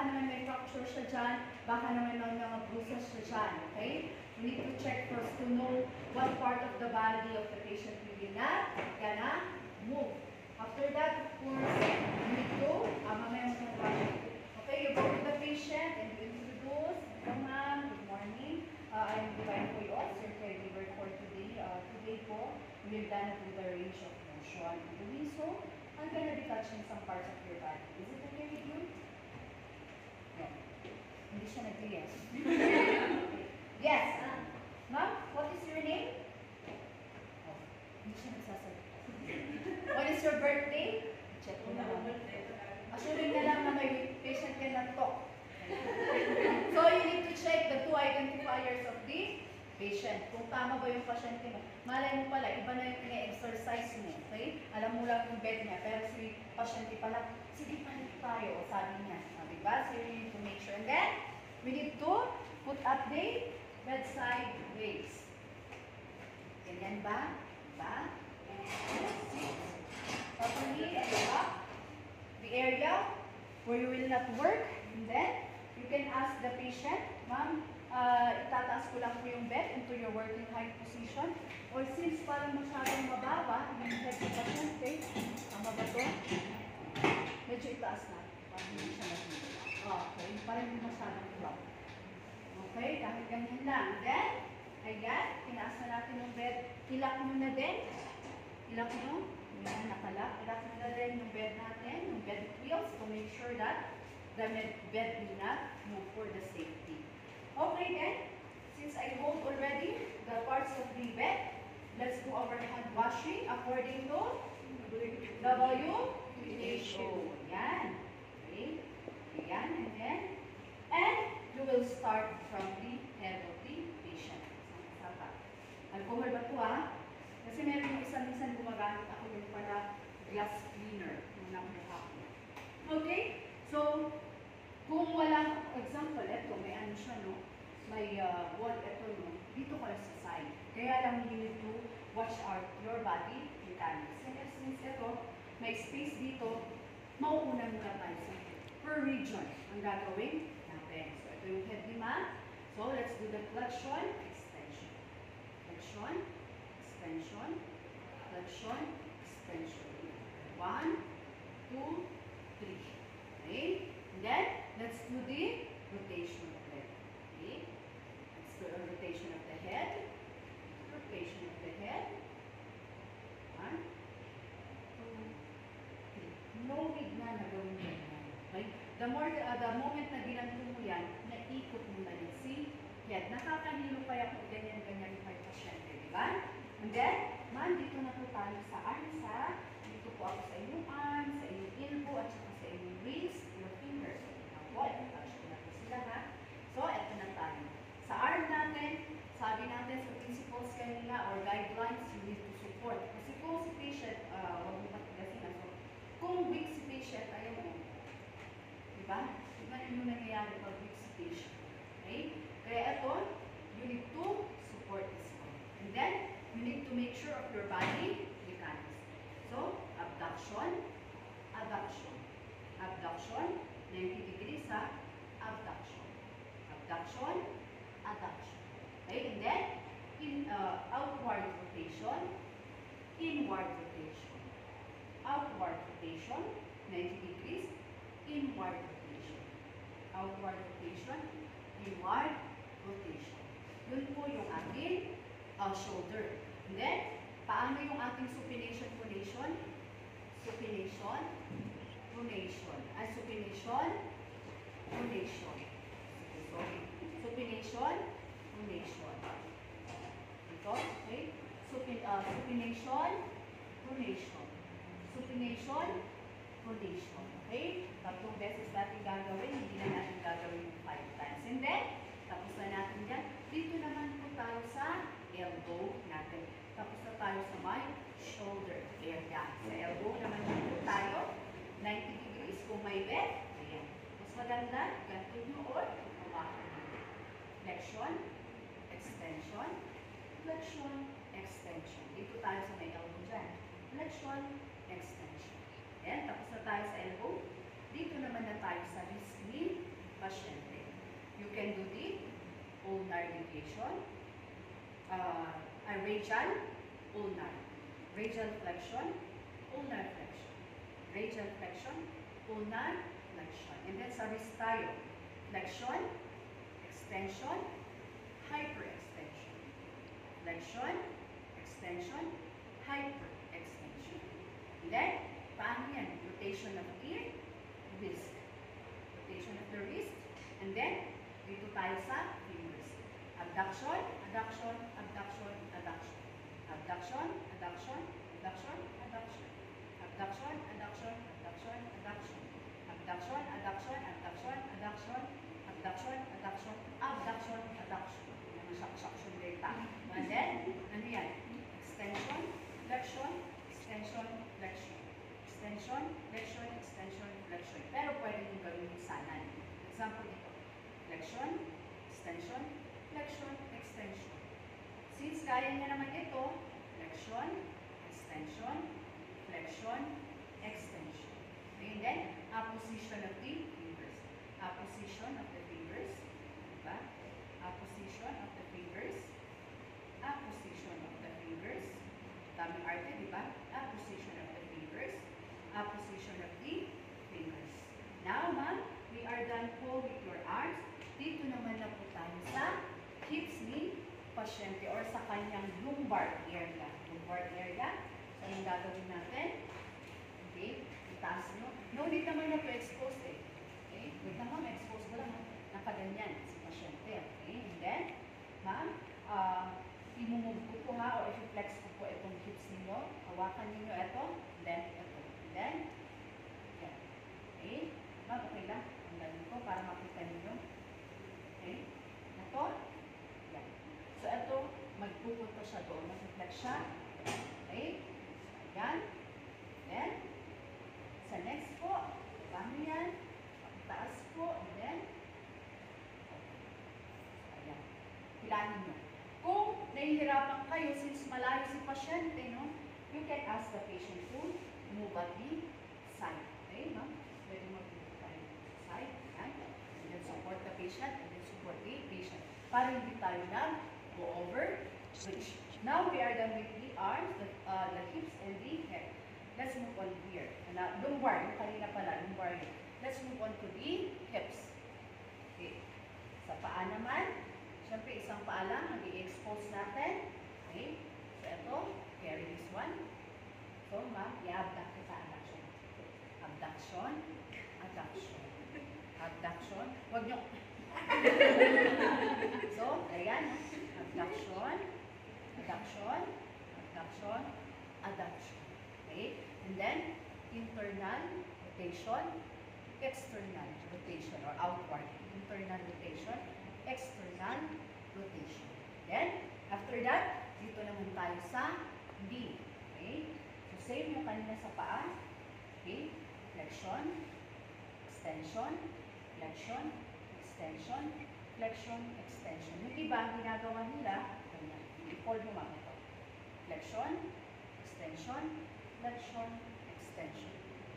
baka naman may fracture siya dyan, baka naman may mga bruises siya dyan, okay? We need to check first to know what part of the body of the patient really not gonna move. After that, of course, you need to, mamaya mo na okay, you go to the patient and you introduce, hello ma'am, good morning. I'm Divine Poyos, your caregiver for today. Today po, we will gonna do the range of motion. In doing so, I'm gonna be touching some parts of your body. Is it okay with you? No. Hindi siya nag-yes. Yes. Ma'am, what is your name? Oh, hindi siya nagsasagot. What is your birthday? Check mo na. Assuming na lang na may patient cannot talk. So you need to check the two identifiers of the patient. Kung tama ba yung pasyente mo. Malay mo pala, iba na yung ina-exercise mo. Okay? Alam mo lang yung bed niya. Pero si pasyente pala, sige palit tayo. Sabi niya. Diba? So you need to make sure. And then, we need to put up the bedside weights. Ganyan ba? Diba? Sit properly and up the area where you will not work. And then, you can ask the patient, ma'am, itataas ko lang po yung bed into your working height position. Or since parang masyadong mababa, yung head ng pasyente, tama ba ito? Medyo itaas na. Parang hindi siya nagmula. Okay, parang hindi masyadong drop. Okay, kahit ganyan lang. Then, ayan, tinaas na natin yung bed. Ilak nyo na din. Ilak nyo. Ayan, nakalak. Ilak nyo na din yung bed natin, yung bed wheels, to make sure that the bed will not move for the safety. Okay then, since I hold already the parts of the bed, let's do our hand washing according to WHO. Yan. Okay. Yan, and you will start from the head of the patient. Sapa. Alcohol ba ito Kasi meron yung minsan gumagamit ako yung para glass cleaner ng mukha ko. Okay? So, kung walang, example, ito, may ano siya, no? May wall, ito, no? Dito ko lang sa side. Kaya lang you need to watch out your body mechanics. And since ito, may space dito, mauuna muna tayo sa per region ang gagawin natin. So, ito yung head ni ma'am. So, let's do the flexion, extension. Flexion, extension, flexion, extension. 1, 2, 3. Okay? And then, let's do the rotation of the head. Okay? Let's do a rotation of the head. Rotation of the head. 1, 2, 3. No need na gawin mo yan. Okay? The moment na ginanto mo yan, naikot mo na rin si head. Nakakahilo kaya kung ganyan-ganyan yung may pasyente, di ba? And then, ma'am, dito na po tayo sa arms, dito po ako sa inyong arms, sa inyong elbow, at saka sa inyong wrist, your fingers. Now, touch ko na po sila, So, eto na tayo. Sa arm natin, sabi natin sa principles kanina or guidelines, you need to support. Kasi kung si patient, huwag mo patigasin na. So, kung weak si patient, ayaw mo. Diba? Diba yun yung nangyayari pag weak si patient? Okay? Kaya ito, you need to support this one. And then, you need to make sure of your body mechanics. So, abduction, adduction. Abduction, 90 degrees abduction. Abduction, adduction. Okay, and then, outward rotation, inward rotation. Outward rotation, 90 degrees, inward rotation. Outward rotation, inward rotation. Yun po yung ating shoulder. And then, paano yung ating supination, pronation? Supination, pronation. Ay, supination, pronation. Sorry. Supination, pronation. Ito, okay? Supination, pronation. Supination, pronation. Okay? 3 beses natin gagawin. Hindi na natin gagawin yung 5 times. And then, tapos na natin yan. Dito naman po tayo sa elbow natin. Tapos na tayo sa my shoulder area. Sa elbow naman po tayo. 90 degrees kung may bed. Ayan. Mas maganda, ganito nyo or umakan nyo. Flexion, extension, flexion, extension. Dito tayo sa may elbow dyan. Flexion, extension. Ayan. Tapos na tayo sa elbow. Dito naman na tayo sa wrist knee. pasyente. You can do the ulnar deviation, radial, ulnar. Radial flexion, ulnar flexion. Radial flexion, ulnar flexion. And then sa wrist tayo, flexion, extension, hyperextension. Flexion, extension, hyperextension. And then, paano yan? Rotation of the wrist. Rotation of the wrist. And then, dito tayo sa fingers. Abduction, adduction, abduction, adduction. Abduction, adduction, abduction, adduction. Abduction, adduction, abduction, adduction. Abduction, adduction, abduction, adduction. Abduction, adduction, abduction, adduction. Yan ang suction data. And then, ano yan? Extension, flexion, extension, flexion. Extension, flexion, extension, flexion. Pero pwede nyo gawin minsanan. Example dito. Flexion, extension, flexion, extension. Since kaya niya naman ito, flexion, extension, flexion, extension. And then, apposition of the fingers. Apposition of the fingers. Diba? Apposition of the fingers. Apposition of the fingers. Daming arte, diba? Apposition of the fingers. Apposition of the fingers. Now, ma'am, we are done po with your arms. Dito naman na po tayo sa hips ni pasyente or sa kanyang lumbar area. Lumbar area. So, anong gagawin natin? Okay, itaas nyo. No need naman na po expose eh. Okay, wait lang ma'am, expose ko lang. Nakaganyan si pasyente. Okay, and then, ma'am, imumove ko po ha, or i-flex ko po itong hips ninyo. Hawakan ninyo ito, then ito. And then, yan. Okay, ma'am, okay lang. Ang galing ko para makita ninyo. Okay, ito, yan. So, ito, magpupunta siya doon. Mag-flex siya. Okay, ayan. Then, sa next po, paano yan? Taas po, and then, ayan. Hilahin nyo. Kung nahihirapan kayo, since malayo si pasyente, no, you can ask the patient to move at the side. Okay, ma'am? Pwede mag-move tayo sa side. Ayan. And then support the patient, and then support the patient. Para hindi tayo go over switch. Now, we are done with the arms, the hips, and the head. Let's move on here. Lumbar, yung kanina pala, lumbar yun. Let's move on to the hips. Okay. Sa paa naman, syempre isang paa lang, mag-i-expose natin. Okay. So, ito, carry this one. So, ma'am, i-abduct kita, abduction. Abduction, abduction. Abduction. Huwag nyo. So, ayan. Abduction, abduction, abduction, adduction. Okay? And then, internal rotation, external rotation, or outward. Internal rotation, external rotation. Then, after that, dito naman tayo sa D. Okay? So, same yung kanina sa paa. Okay? Flexion, extension, flexion, extension, flexion, extension. Yung iba, ang ginagawa nila, ganyan. I-fold mo mga ito. Flexion, extension, flexion, extension.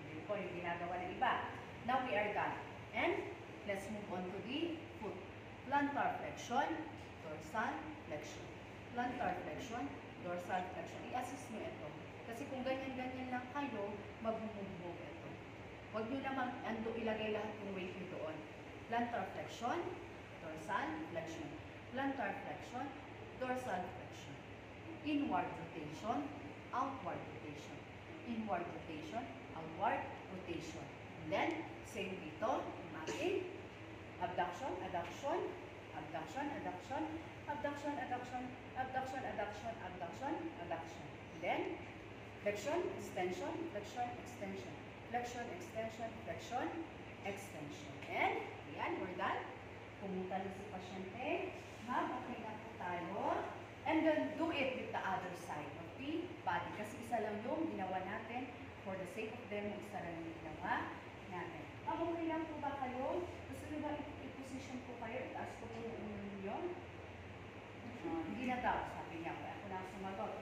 Yun po yung ginagawa ng iba. Now we are done. And let's move on to the foot. Plantar flexion, dorsal flexion. Plantar flexion, dorsal flexion. I-assist nyo ito. Kasi kung ganyan-ganyan lang kayo, mag-move ito. Huwag nyo naman ilagay lahat yung weight nyo doon. Plantar flexion, dorsal flexion. Plantar flexion, dorsal flexion. Inward rotation, outward rotation. Inward rotation, outward rotation. And then, same dito, imagine, abduction, adduction, abduction, adduction, abduction, adduction, abduction, adduction, abduction, adduction. And then, flexion, extension, flexion, extension, flexion, extension, flexion, extension. And, ayan, we're done. Pumunta na si pasyente. Ma'am, okay na po tayo. And then, do it with the other side of the body. Kasi isa lang yung ginawa natin. For the sake of them, isa lang yung ginawa natin. Ma'am, okay lang po ba kayo? Gusto nyo ba i-position po kayo? Itaas ko po yung ulo ninyo. Hindi na daw, sabi niya. Ako na sumagot.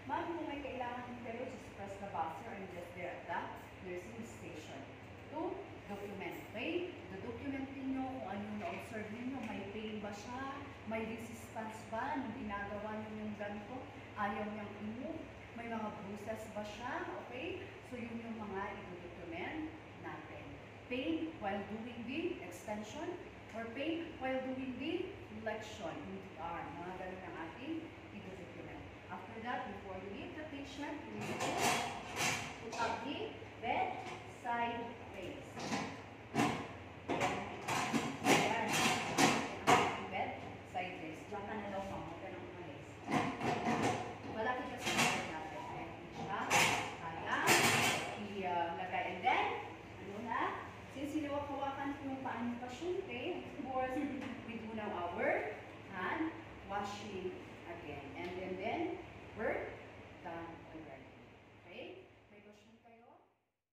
Ma'am, kung may kailangan ng pero, just press the buzzer and just there at the nursing station to document. Okay? Do-document ninyo kung ano May resistance ba nung ginagawa niyo yung ganito? Ayaw niyang i-move? May mga bruises ba siya? Okay? So yun yung mga i-document natin. Pain while doing the extension or pain while doing the flexion in the arm. Mga ganun ang ating i-document. After that, before you leave the patient, you need to put up the bedside raise. Ayan. Ang bedside raise. Diyan ka na daw pa. Huwag ka nang umalis. Malaki kasi natin natin. Kaya hindi siya kaya ilagay. And then, ano na? Since hinawak-hawakan ko yung paan ng pasyente, of course, we do now our hand washing again. And then we're